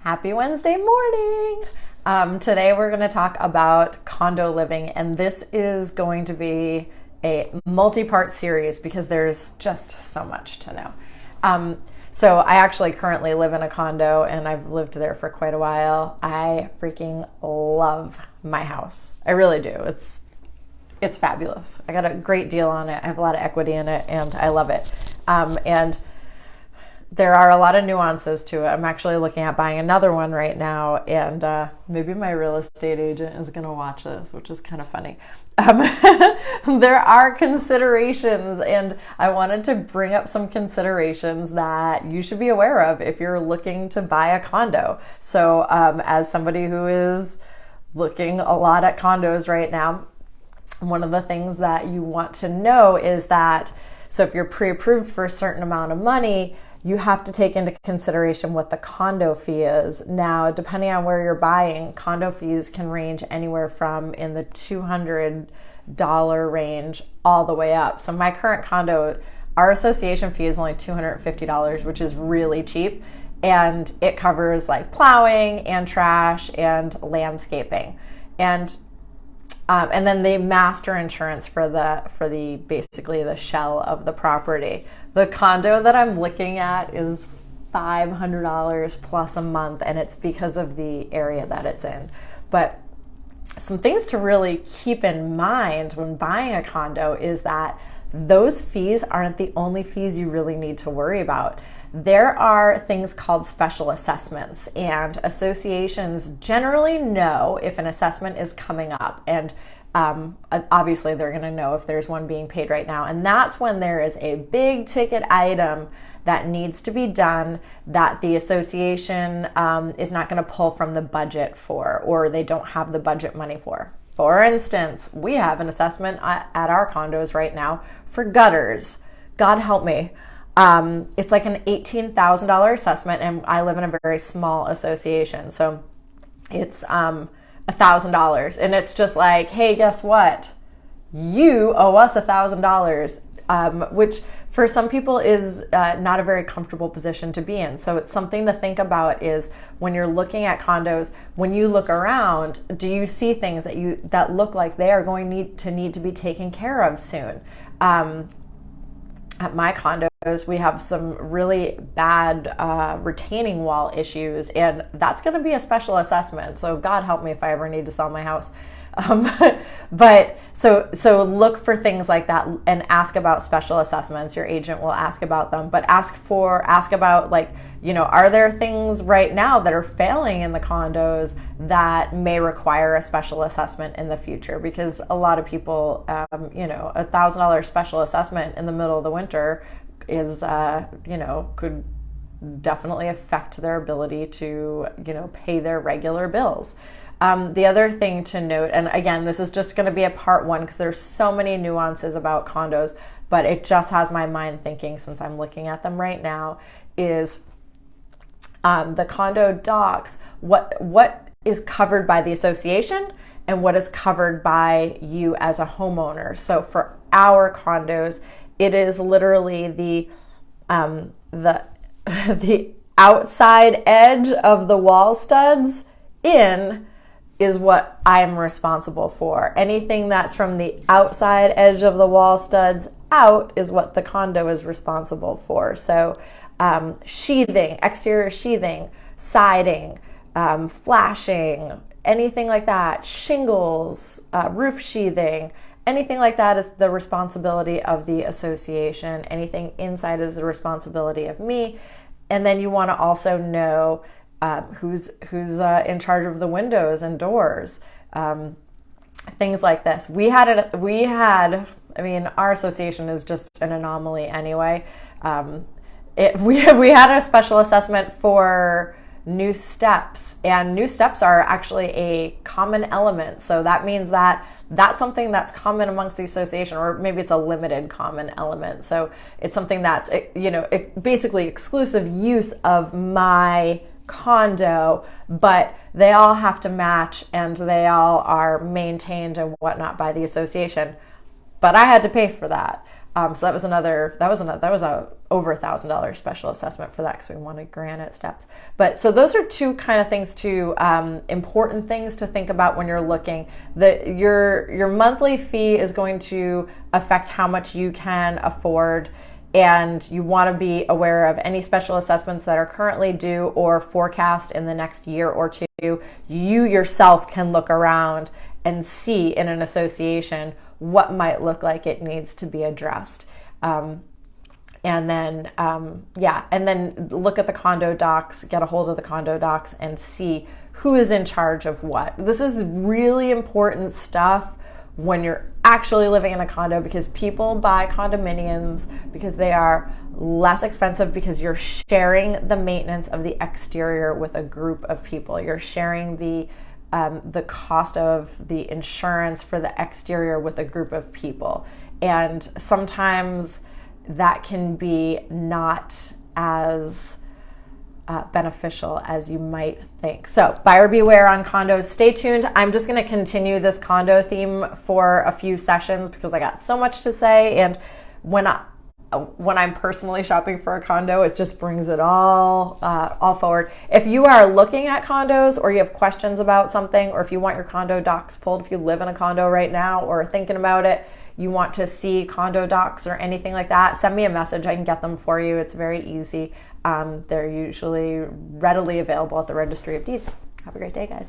Happy Wednesday morning. Today we're going to talk about condo living, and this is going to be a multi-part series because there's just so much to know. So I actually currently live in a condo, and I've lived there for quite a while. I freaking love my house. I really do. It's fabulous. I got a great deal on it. I have a lot of equity in it, and I love it. And there are a lot of nuances to it. I'm actually looking at buying another one right now, and maybe my real estate agent is going to watch this, which is kind of funny. There are considerations, and I wanted to bring up some considerations that you should be aware of if you're looking to buy a condo. So as somebody who is looking a lot at condos right now, one of the things that you want to know is that, so if you're pre-approved for a certain amount of money, you have to take into consideration what the condo fee is. Now, depending on where you're buying, condo fees can range anywhere from in the $200 range all the way up. So my current condo, our association fee is only $250, which is really cheap. And it covers like plowing and trash and landscaping. And then the master insurance for the basically the shell of the property. The condo that I'm looking at is $500 plus a month, and it's because of the area that it's in. But some things to really keep in mind when buying a condo is that those fees aren't the only fees you really need to worry about. There are things called special assessments, and associations generally know if an assessment is coming up, and obviously they're going to know if there's one being paid right now. And that's when there is a big ticket item that needs to be done that the association is not going to pull from the budget for, or they don't have the budget money for. For instance, we have an assessment at our condos right now for gutters. God help me. It's like an $18,000 assessment, and I live in a very small association. So it's $1,000, and it's just like, hey, guess what? You owe us $1,000, which for some people is not a very comfortable position to be in. So it's something to think about is when you're looking at condos, when you look around, do you see things that look like they are going to need to be taken care of soon? At my condos, we have some really bad retaining wall issues, and that's going to be a special assessment. So God help me if I ever need to sell my house. But so look for things like that and ask about special assessments. Your agent will ask about them, but ask about, like, are there things right now that are failing in the condos that may require a special assessment in the future? Because a lot of people, $1,000 special assessment in the middle of the winter is, could definitely affect their ability to, pay their regular bills. The other thing to note, and again, this is just going to be a part one because there's so many nuances about condos, but it just has my mind thinking since I'm looking at them right now, is the condo docs, what is covered by the association and what is covered by you as a homeowner. So for our condos, it is literally the the outside edge of the wall studs in is what I'm responsible for. Anything that's from the outside edge of the wall studs out is what the condo is responsible for. So sheathing, exterior sheathing, siding, flashing, anything like that, shingles, roof sheathing, anything like that is the responsibility of the association. Anything inside is the responsibility of me. And then you want to also know who's in charge of the windows and doors, things like this. Our association is just an anomaly anyway. We had a special assessment for new steps, and new steps are actually a common element. So that means that that's something that's common amongst the association, or maybe it's a limited common element. So it's something that's, basically exclusive use of my condo, but they all have to match and they all are maintained and whatnot by the association. But I had to pay for that. So that was a over $1,000 special assessment for that because we wanted granite steps. But so those are two kind of things important things to think about when you're looking. Your monthly fee is going to affect how much you can afford, and you want to be aware of any special assessments that are currently due or forecast in the next year or two. You yourself can look around and see in an association what might look like it needs to be addressed. And then look at the condo docs, get a hold of the condo docs and see who is in charge of what. This is really important stuff when you're actually living in a condo, because people buy condominiums because they are less expensive, because you're sharing the maintenance of the exterior with a group of people. You're sharing the cost of the insurance for the exterior with a group of people. And sometimes that can be not as beneficial as you might think. So buyer beware on condos. Stay tuned. I'm just going to continue this condo theme for a few sessions because I got so much to say. And when I'm personally shopping for a condo, it just brings it all forward. If you are looking at condos, or you have questions about something, or if you want your condo docs pulled, if you live in a condo right now or are thinking about it, you want to see condo docs or anything like that, send me a message. I can get them for you. It's very easy. They're usually readily available at the Registry of Deeds. Have a great day, guys.